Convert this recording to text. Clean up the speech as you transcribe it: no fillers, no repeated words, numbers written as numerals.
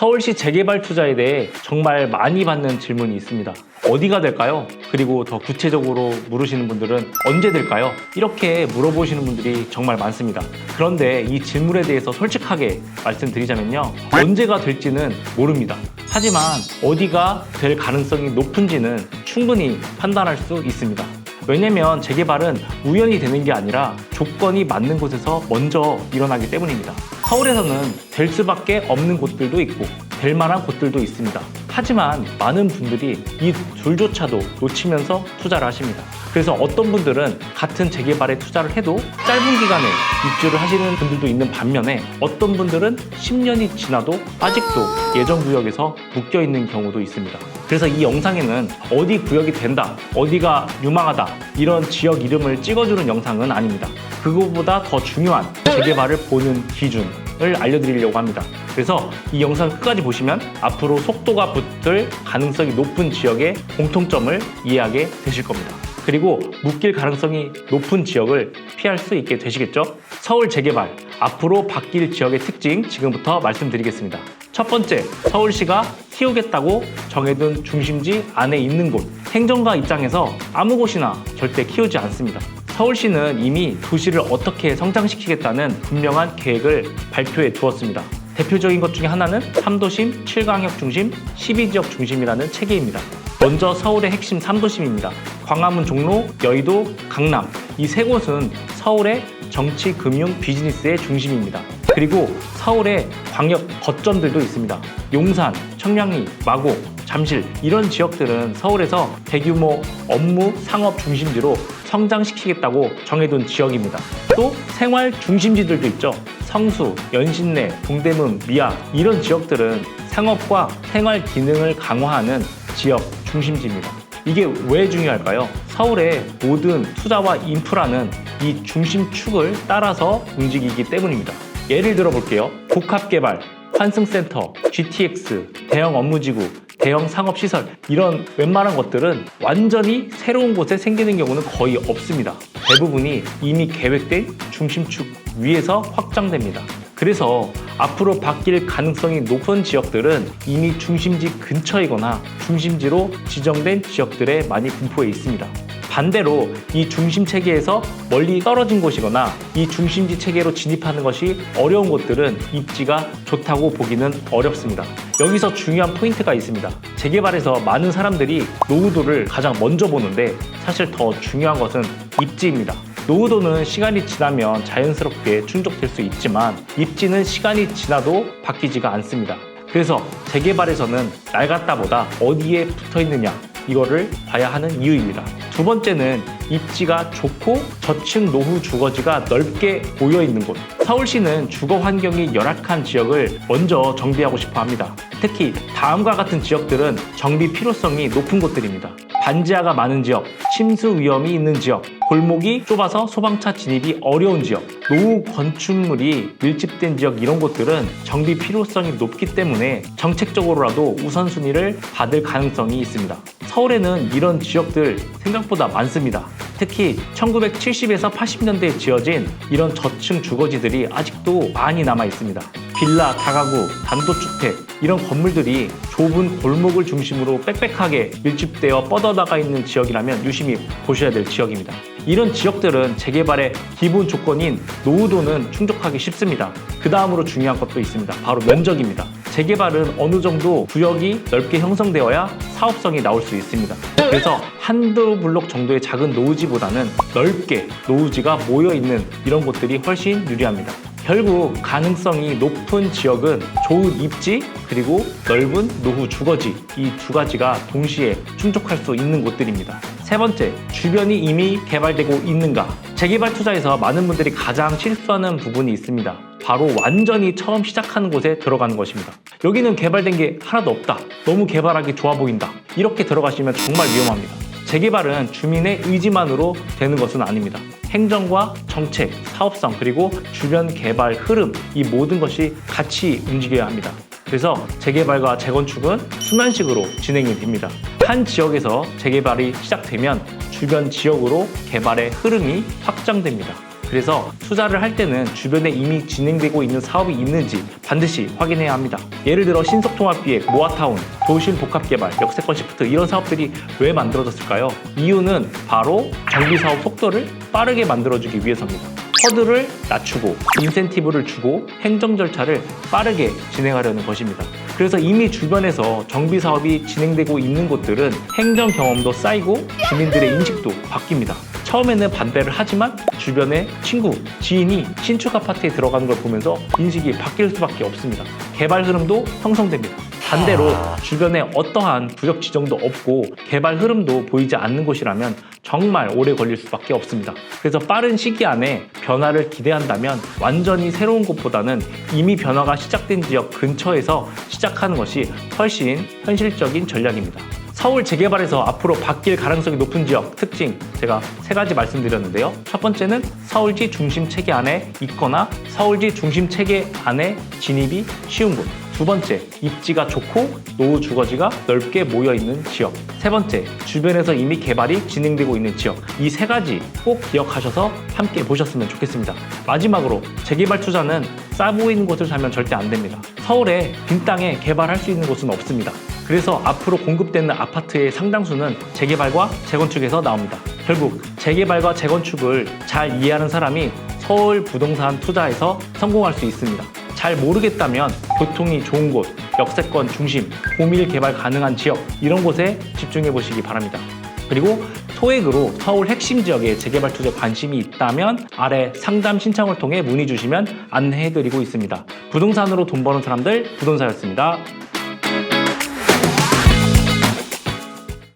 서울시 재개발 투자에 대해 정말 많이 받는 질문이 있습니다. 어디가 될까요? 그리고 더 구체적으로 물으시는 분들은 언제 될까요? 이렇게 물어보시는 분들이 정말 많습니다. 그런데 이 질문에 대해서 솔직하게 말씀드리자면요. 언제가 될지는 모릅니다. 하지만 어디가 될 가능성이 높은지는 충분히 판단할 수 있습니다. 왜냐면 재개발은 우연히 되는 게 아니라 조건이 맞는 곳에서 먼저 일어나기 때문입니다. 서울에서는 될 수밖에 없는 곳들도 있고 될 만한 곳들도 있습니다. 하지만 많은 분들이 이 둘조차도 놓치면서 투자를 하십니다. 그래서 어떤 분들은 같은 재개발에 투자를 해도 짧은 기간에 입주를 하시는 분들도 있는 반면에 어떤 분들은 10년이 지나도 아직도 예정 구역에서 묶여 있는 경우도 있습니다. 그래서 이 영상에는 어디 구역이 된다, 어디가 유망하다 이런 지역 이름을 찍어주는 영상은 아닙니다. 그거보다 더 중요한 재개발을 보는 기준을 알려드리려고 합니다. 그래서 이 영상 끝까지 보시면 앞으로 속도가 붙을 가능성이 높은 지역의 공통점을 이해하게 되실 겁니다. 그리고 묶일 가능성이 높은 지역을 피할 수 있게 되시겠죠? 서울 재개발, 앞으로 바뀔 지역의 특징 지금부터 말씀드리겠습니다. 첫 번째, 서울시가 키우겠다고 정해둔 중심지 안에 있는 곳. 행정가 입장에서 아무 곳이나 절대 키우지 않습니다. 서울시는 이미 도시를 어떻게 성장시키겠다는 분명한 계획을 발표해 두었습니다. 대표적인 것 중에 하나는 3도심, 7광역 중심, 12지역 중심이라는 체계입니다. 먼저 서울의 핵심 3도심입니다. 광화문, 종로, 여의도, 강남 이 세 곳은 서울의 정치, 금융, 비즈니스의 중심입니다. 그리고 서울의 광역 거점들도 있습니다. 용산, 청량리, 마곡, 잠실 이런 지역들은 서울에서 대규모 업무, 상업 중심지로 성장시키겠다고 정해둔 지역입니다. 또 생활 중심지들도 있죠. 성수, 연신내, 동대문, 미아 이런 지역들은 상업과 생활 기능을 강화하는 지역 중심지입니다. 이게 왜 중요할까요? 서울의 모든 투자와 인프라는 이 중심축을 따라서 움직이기 때문입니다. 예를 들어 볼게요. 복합개발, 환승센터, GTX, 대형 업무지구, 대형 상업시설 이런 웬만한 것들은 완전히 새로운 곳에 생기는 경우는 거의 없습니다. 대부분이 이미 계획된 중심축 위에서 확장됩니다. 그래서 앞으로 바뀔 가능성이 높은 지역들은 이미 중심지 근처이거나 중심지로 지정된 지역들에 많이 분포해 있습니다. 반대로 이 중심 체계에서 멀리 떨어진 곳이거나 이 중심지 체계로 진입하는 것이 어려운 곳들은 입지가 좋다고 보기는 어렵습니다. 여기서 중요한 포인트가 있습니다. 재개발에서 많은 사람들이 노후도를 가장 먼저 보는데 사실 더 중요한 것은 입지입니다. 노후도는 시간이 지나면 자연스럽게 충족될 수 있지만 입지는 시간이 지나도 바뀌지가 않습니다. 그래서 재개발에서는 낡았다보다 어디에 붙어 있느냐 이거를 봐야 하는 이유입니다. 두 번째는 입지가 좋고 저층 노후 주거지가 넓게 모여있는 곳. 서울시는 주거 환경이 열악한 지역을 먼저 정비하고 싶어 합니다. 특히 다음과 같은 지역들은 정비 필요성이 높은 곳들입니다. 반지하가 많은 지역, 침수 위험이 있는 지역, 골목이 좁아서 소방차 진입이 어려운 지역, 노후 건축물이 밀집된 지역 이런 곳들은 정비 필요성이 높기 때문에 정책적으로라도 우선순위를 받을 가능성이 있습니다. 서울에는 이런 지역들 생각보다 많습니다. 특히 1970에서 80년대에 지어진 이런 저층 주거지들이 아직도 많이 남아 있습니다. 빌라, 다가구, 단독주택 이런 건물들이 좁은 골목을 중심으로 빽빽하게 밀집되어 뻗어나가 있는 지역이라면 유심히 보셔야 될 지역입니다. 이런 지역들은 재개발의 기본 조건인 노후도는 충족하기 쉽습니다. 그 다음으로 중요한 것도 있습니다. 바로 면적입니다. 재개발은 어느 정도 구역이 넓게 형성되어야 사업성이 나올 수 있습니다. 그래서 한두 블록 정도의 작은 노후지보다는 넓게 노후지가 모여있는 이런 곳들이 훨씬 유리합니다. 결국 가능성이 높은 지역은 좋은 입지 그리고 넓은 노후 주거지 이 두 가지가 동시에 충족할 수 있는 곳들입니다. 세 번째, 주변이 이미 개발되고 있는가? 재개발 투자에서 많은 분들이 가장 실수하는 부분이 있습니다. 바로 완전히 처음 시작하는 곳에 들어가는 것입니다. 여기는 개발된 게 하나도 없다. 너무 개발하기 좋아 보인다. 이렇게 들어가시면 정말 위험합니다. 재개발은 주민의 의지만으로 되는 것은 아닙니다. 행정과 정책, 사업성, 그리고 주변 개발 흐름 이 모든 것이 같이 움직여야 합니다. 그래서 재개발과 재건축은 순환식으로 진행이 됩니다. 한 지역에서 재개발이 시작되면 주변 지역으로 개발의 흐름이 확장됩니다. 그래서 투자를 할 때는 주변에 이미 진행되고 있는 사업이 있는지 반드시 확인해야 합니다. 예를 들어 신속통합기획, 모아타운, 도심복합개발, 역세권 시프트 이런 사업들이 왜 만들어졌을까요? 이유는 바로 정비사업 속도를 빠르게 만들어주기 위해서입니다. 허들을 낮추고 인센티브를 주고 행정 절차를 빠르게 진행하려는 것입니다. 그래서 이미 주변에서 정비 사업이 진행되고 있는 곳들은 행정 경험도 쌓이고 주민들의 인식도 바뀝니다. 처음에는 반대를 하지만 주변의 친구, 지인이 신축 아파트에 들어가는 걸 보면서 인식이 바뀔 수밖에 없습니다. 개발 흐름도 형성됩니다. 반대로 주변에 어떠한 구역 지정도 없고 개발 흐름도 보이지 않는 곳이라면 정말 오래 걸릴 수밖에 없습니다. 그래서 빠른 시기 안에 변화를 기대한다면 완전히 새로운 곳보다는 이미 변화가 시작된 지역 근처에서 시작하는 것이 훨씬 현실적인 전략입니다. 서울 재개발에서 앞으로 바뀔 가능성이 높은 지역 특징 제가 3가지 말씀드렸는데요. 첫 번째는 서울지 중심 체계 안에 있거나 서울지 중심 체계 안에 진입이 쉬운 곳. 두 번째, 입지가 좋고 노후 주거지가 넓게 모여있는 지역. 세 번째, 주변에서 이미 개발이 진행되고 있는 지역. 이 3가지 꼭 기억하셔서 함께 보셨으면 좋겠습니다. 마지막으로 재개발 투자는 싸 보이는 곳을 사면 절대 안 됩니다. 서울에 빈 땅에 개발할 수 있는 곳은 없습니다. 그래서 앞으로 공급되는 아파트의 상당수는 재개발과 재건축에서 나옵니다. 결국 재개발과 재건축을 잘 이해하는 사람이 서울 부동산 투자에서 성공할 수 있습니다. 잘 모르겠다면 교통이 좋은 곳, 역세권 중심, 고밀 개발 가능한 지역 이런 곳에 집중해 보시기 바랍니다. 그리고 소액으로 서울 핵심 지역에 재개발 투자에 관심이 있다면 아래 상담 신청을 통해 문의 주시면 안내해 드리고 있습니다. 부동산으로 돈 버는 사람들 부동산이었습니다.